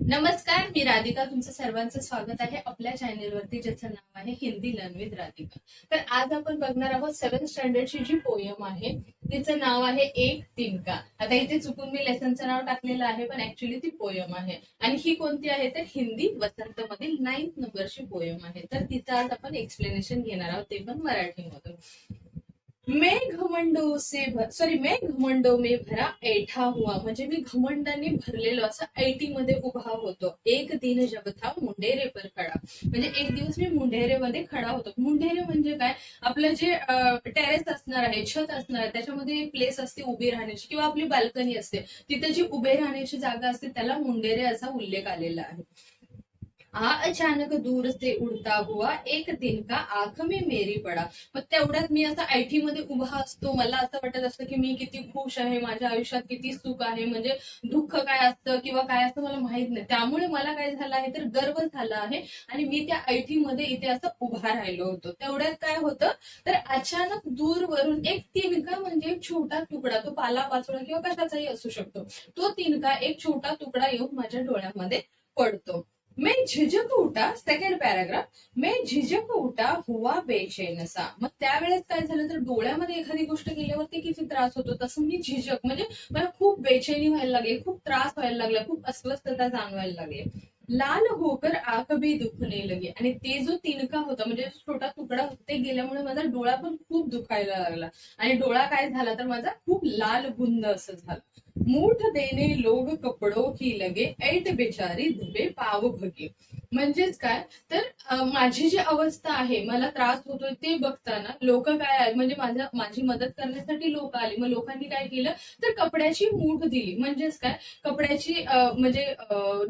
नमस्कार, मी राधिका. तुमचं सर्वांचं स्वागत आहे आपल्या चॅनेलवरती, ज्याचं नाव आहे हिंदी लर्न विथ राधिका. तर आज आपण बघणार आहोत 7th स्टँडर्डची जी पोयम आहे तिचं नाव आहे एक तिनका. आता इथे चुकून मी लेसनचं नाव टाकलेलं आहे, पण ऍक्च्युली ती पोयम आहे. आणि ही कोणती आहे तर हिंदी वसंत मधील 9th नंबरची पोयम आहे. तर तिचं आज आपण एक्सप्लेनेशन घेणार आहोत, ते पण मराठीमधून. मैं घमंडो में भरा ऐठा हुआ, म्हणजे मी घमंडाने भरलेलो असं ऐटी मध्ये उभा होतो. एक दिन जब था मुंडेरे पर खडा, म्हणजे एक दिवस मी मुंडेरेमध्ये खडा होतो. मुंडेरे म्हणजे काय, आपलं जे टेरेस असणार आहे, छत असणार आहे, त्याच्यामध्ये एक प्लेस असते उभी राहण्याची, किंवा आपली बाल्कनी असते, तिथे जी उभे राहण्याची जागा असते त्याला मुंडेरे असा उल्लेख आलेला आहे. अचानक दूर से उडता हुआ एक तिनका आंख में मेरी पडा. मग तेवढ्यात मी असं आयटी मध्ये उभा असतो, मला असं वाटत असतं की मी किती खुश आहे, माझ्या आयुष्यात किती सुख आहे, म्हणजे दुःख काय असतं किंवा काय असतं मला माहित नाही. त्यामुळे मला काय झालं आहे तर गर्व झाला आहे, आणि मी त्या आयटी मध्ये इथे असं उभा राहिलो होतो. तेवढ्यात काय होतं तर अचानक दूरवरून एक तिनका, म्हणजे एक छोटा तुकडा, तो पालापाचोळा किंवा कशाचाही असू शकतो, तो तिनका एक छोटा तुकडा येऊन माझ्या डोळ्यामध्ये पडतो. मैं झिझक उठा, सेकंड पॅराग्राफ. मैं झिझक उठा हुआ बेचैन सा. मग त्यावेळेस काय झालं तर डोळ्यामध्ये एखादी गोष्ट गेल्यावरती किती त्रास होतो, तसं मी झिझक म्हणजे मला खूप बेचैनी व्हायला लागली, खूप त्रास व्हायला लागला, खूप अस्वस्थता जाणवायला लागली. लाल होकर आंख भी दुखने लगी, आणि ते जो तिनका होता म्हणजे छोटा तुकडा होता, ते गेल्यामुळे माझा डोळा पण खूप दुखायला लागला, आणि डोळा काय झाला तर माझा खूप लाल बुंद असं झालं. मूठ देणे लोग कपडो की लगे, ऐट बेचारी धुबे पाव भगे. म्हणजेच काय तर माझी जी अवस्था आहे, मला त्रास होतोय ते बघताना लोक काय, म्हणजे माझी मदत करण्यासाठी लोक आली. मग लोकांनी काय केलं तर कपड्याची मूठ दिली. म्हणजेच काय, कपड्याची म्हणजे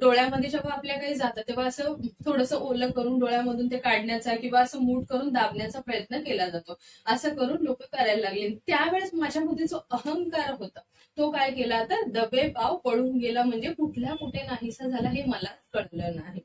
डोळ्यामध्ये जेव्हा आपल्या काही जातं तेव्हा असं थोडंसं ओलं करून डोळ्यामधून ते काढण्याचा, किंवा असं मूठ करून दाबण्याचा प्रयत्न केला जातो. असं करून लोक करायला लागले. त्यावेळेस माझ्यामध्ये जो अहंकार होता तो काय केला तर दबे पाव पडून गेला, म्हणजे कुठल्या कुठे नाहीसा झाला हे मला कळलं नाही.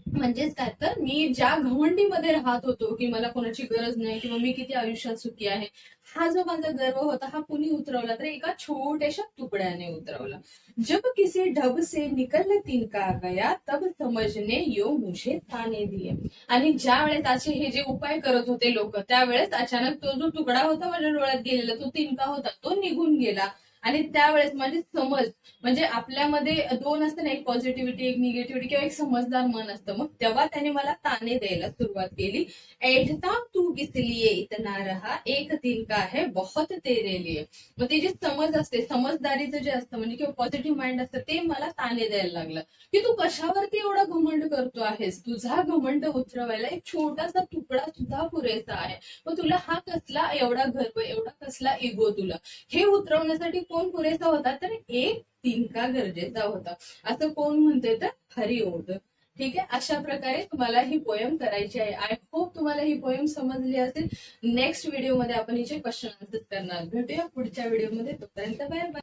म्हणजेच काय तर मी ज्या घमंडीमध्ये राहत होतो की मला कोणाची गरज नाही, किंवा मी किती आयुष्यात सुखी आहे, हा जो माझा गर्व होता हा कुणी उतरवला तर एका छोट्याशा तुकड्याने उतरवला. जब किसी ढब से निकल तिनका गया, तब समजने यो मुझे ताने दिए. आणि ज्या वेळेस असे हे जे उपाय करत होते लोक, त्यावेळेस अचानक तो जो तुकडा होता माझ्या डोळ्यात गेलेला, तो तिनका होता, तो निघून गेला. आणि त्यावेळेस माझी समज, म्हणजे आपल्यामध्ये दोन असतं ना, एक पॉझिटिव्हिटी, एक निगेटिव्हिटी, किंवा एक समजदार मन असतं. मग तेव्हा त्याने मला ताने द्यायला सुरुवात केली. ऐठता तू किस लिए इतना रहा, एक तिनका है बहुत तेरे लिए. मग ती जी समज असते, समजदारीचं जे असतं म्हणजे किंवा पॉझिटिव्ह माइंड असतं, ते मला ताने द्यायला लागलं की तू कशावरती एवढा घमंड करतो आहेस, तुझा घमंड उतरवायला एक छोटासा तुकडा सुद्धा पुरेसा आहे. मग तुला हा कसला एवढा गर्व, एवढा कसला इगो, तुला हे उतरवण्यासाठी कोण पुरेसा होता तर एक तिनका गरजेचा होता. असं कोण म्हणते तर हरिओध. ठीक आहे, अशा प्रकारे तुम्हाला ही पोयम करायची आहे. आय होप तुम्हाला ही पोयम समजली असेल. नेक्स्ट व्हिडिओमध्ये आपण हिचे क्वेश्चन आन्सर करणार. भेटूया पुढच्या व्हिडिओमध्ये, तोपर्यंत बाय बाय.